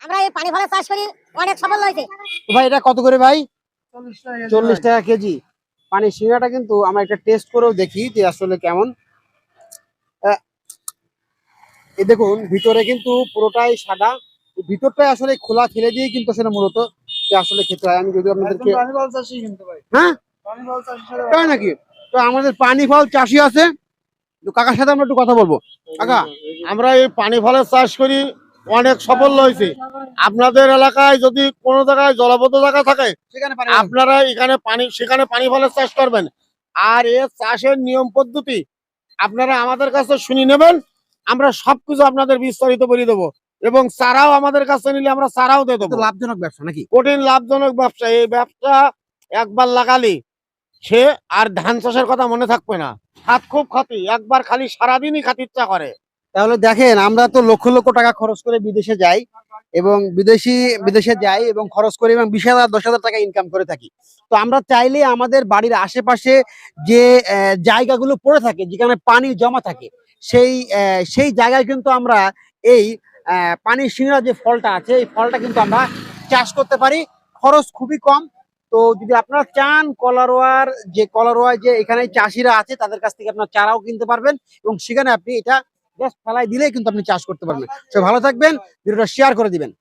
আমরা এই পানি ফলের চাষ করি, অনেক সফল হয়েছে। ভাই এটা কত করে ভাই? 40 40 টাকা কেজি টাকা কেজি। পানি সিঙ্গাটা কিন্তু আমরা একটা টেস্ট করেও দেখি যে আসলে কেমন। আহ, এই দেখুন ভিতরে কিন্তু পুরোটাই সাদা, ভিতরটাই আসলে খোলা ফেলে দিয়ে কিন্তু আসলে মূলত এটা আসলে খেতে হয়। আমি যদি আপনাদেরকে পানি ফল চাষি কিন্তু ভাই হ্যাঁ পানি ফল চাষির সাথে তাই নাকি? তো আমাদের পানি ফল চাষি আছে, তো কাকার সাথে আমরা একটু কথা বলবো। কাকা, আমরা এই পানি ফলের চাষ করি, অনেক সফল হয়েছে। আপনাদের এলাকায় যদি কোনো জায়গায় জলাবদ্ধ জায়গা থাকে, সেখানে পানি আপনারা এখানে পানি সেখানে পানি ফলের চাষ করবেন। আর এর চাষের নিয়ম পদ্ধতি আপনারা আমাদের কাছে শুনে নেবেন, আমরা সবকিছু আপনাদের বিস্তারিত বলে দেবো। এবং চারাও আমাদের কাছে নিলে আমরা চারাও দিয়ে তো দেবো। লাভজনক ব্যবসা নাকি? কঠিন লাভজনক ব্যবসা। এই ব্যবসা একবার লাগালি সে আর ধান চাষের কথা মনে থাকবে না। হাত খুব ক্ষতি, একবার খালি সারাদিনই খাতে ইচ্ছা করে। তাহলে দেখেন আমরা তো লক্ষ লক্ষ টাকা খরচ করে বিদেশে যাই এবং বিদেশে যাই এবং খরচ করি এবং 20,000 10,000 টাকা ইনকাম করে থাকি। তো আমরা চাইলে আমাদের বাড়ির আশেপাশে যে জায়গাগুলো পড়ে থাকে, যেখানে পানি জমা থাকে, সেই জায়গায় কিন্তু আমরা এই পানির সিংড়া যে ফলটা আছে, এই ফলটা কিন্তু আমরা চাষ করতে পারি। খরচ খুবই কম। তো যদি আপনারা চান কলারোয়ার যে এখানে চাষিরা আছে তাদের কাছ থেকে আপনার চারাও কিনতে পারবেন এবং সেখানে আপনি এটা জাস্ট ফেলাই দিলেই কিন্তু আপনি চাষ করতে পারবেন। তো ভালো থাকবেন, ভিডিওটা শেয়ার করে দিবেন।